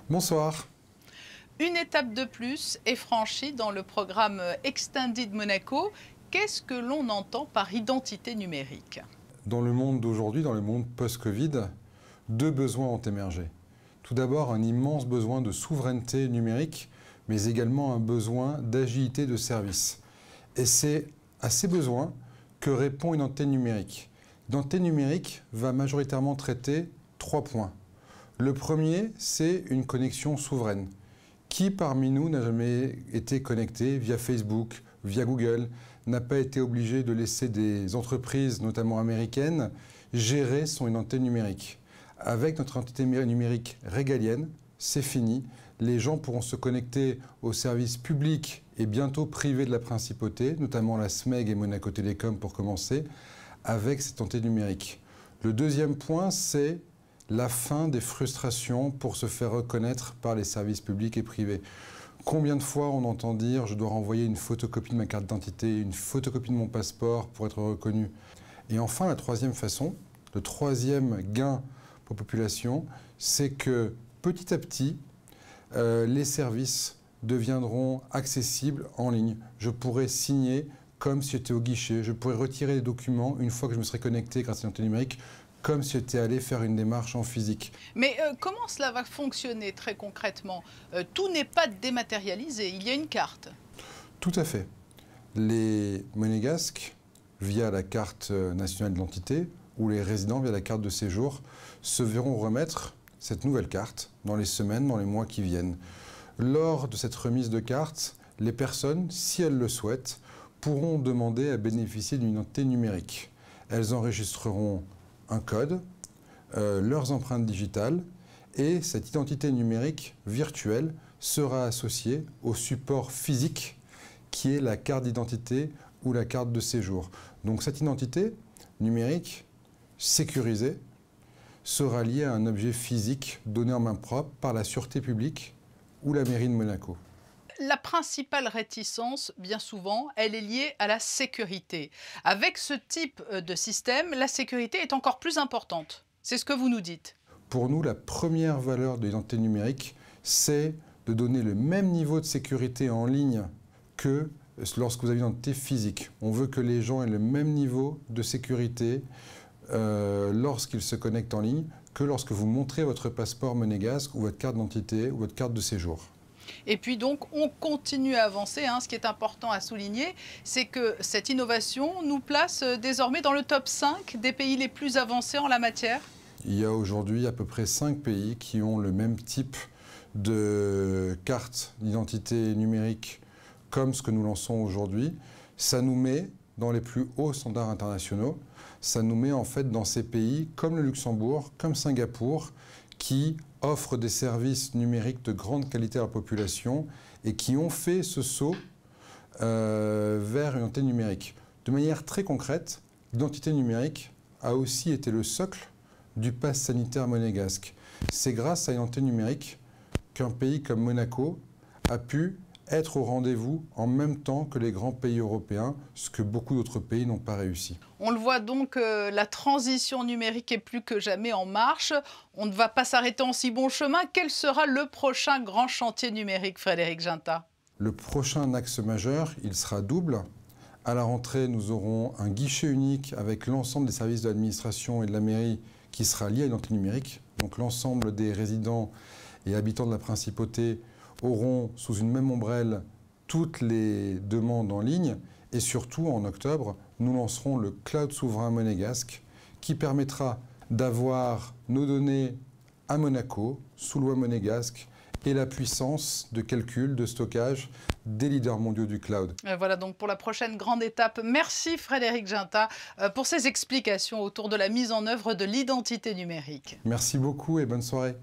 Bonsoir. Une étape de plus est franchie dans le programme Extended Monaco. Qu'est-ce que l'on entend par identité numérique? Dans le monde d'aujourd'hui, dans le monde post-Covid, deux besoins ont émergé. Tout d'abord, un immense besoin de souveraineté numérique, mais également un besoin d'agilité de service. Et c'est à ces besoins que répond une identité numérique. L'identité numérique va majoritairement traiter trois points. Le premier, c'est une connexion souveraine. Qui parmi nous n'a jamais été connecté via Facebook, via Google, n'a pas été obligé de laisser des entreprises, notamment américaines, gérer son identité numérique? Avec notre identité numérique régalienne, c'est fini. Les gens pourront se connecter aux services publics et bientôt privés de la principauté, notamment la SMEG et Monaco Télécom pour commencer, avec cette identité numérique. Le deuxième point, c'est la fin des frustrations pour se faire reconnaître par les services publics et privés. Combien de fois on entend dire « je dois renvoyer une photocopie de ma carte d'identité, une photocopie de mon passeport pour être reconnu ». Et enfin, la troisième façon, le troisième gain pour la population, c'est que petit à petit, les services deviendront accessibles en ligne. Je pourrais signer comme si j'étais au guichet, je pourrais retirer les documents une fois que je me serais connecté grâce à l'identité numérique, comme si j'étais allé faire une démarche en physique. Mais comment cela va fonctionner très concrètement? Tout n'est pas dématérialisé, il y a une carte. Tout à fait. Les monégasques, via la carte nationale d'identité, ou les résidents via la carte de séjour, se verront remettre cette nouvelle carte dans les semaines, dans les mois qui viennent. Lors de cette remise de carte, les personnes, si elles le souhaitent, pourront demander à bénéficier d'une identité numérique. Elles enregistreront un code, leurs empreintes digitales, et cette identité numérique virtuelle sera associée au support physique qui est la carte d'identité ou la carte de séjour. Donc cette identité numérique sécurisée sera liée à un objet physique donné en main propre par la sûreté publique ou la mairie de Monaco. La principale réticence, bien souvent, elle est liée à la sécurité. Avec ce type de système, la sécurité est encore plus importante. C'est ce que vous nous dites. Pour nous, la première valeur de l'identité numérique, c'est de donner le même niveau de sécurité en ligne que lorsque vous avez une identité physique. On veut que les gens aient le même niveau de sécurité lorsqu'ils se connectent en ligne que lorsque vous montrez votre passeport monégasque ou votre carte d'identité ou votre carte de séjour. Et puis donc, on continue à avancer. Ce qui est important à souligner, c'est que cette innovation nous place désormais dans le top 5 des pays les plus avancés en la matière. Il y a aujourd'hui à peu près 5 pays qui ont le même type de carte d'identité numérique comme ce que nous lançons aujourd'hui. Ça nous met dans les plus hauts standards internationaux. Ça nous met en fait dans ces pays comme le Luxembourg, comme Singapour, qui offrent des services numériques de grande qualité à la population et qui ont fait ce saut vers une identité numérique. De manière très concrète, l'identité numérique a aussi été le socle du pass sanitaire monégasque. C'est grâce à l'identité numérique qu'un pays comme Monaco a pu être au rendez-vous en même temps que les grands pays européens, ce que beaucoup d'autres pays n'ont pas réussi. On le voit donc, la transition numérique est plus que jamais en marche. On ne va pas s'arrêter en si bon chemin. Quel sera le prochain grand chantier numérique, Frédéric Ginta? Le prochain axe majeur, il sera double. À la rentrée, nous aurons un guichet unique avec l'ensemble des services de l'administration et de la mairie qui sera lié à l'identité numérique. Donc l'ensemble des résidents et habitants de la principauté auront sous une même ombrelle toutes les demandes en ligne. Et surtout, en octobre, nous lancerons le Cloud souverain monégasque qui permettra d'avoir nos données à Monaco, sous loi monégasque, et la puissance de calcul, de stockage des leaders mondiaux du cloud. Voilà donc pour la prochaine grande étape. Merci Frédéric Ginta pour ces explications autour de la mise en œuvre de l'identité numérique. Merci beaucoup et bonne soirée.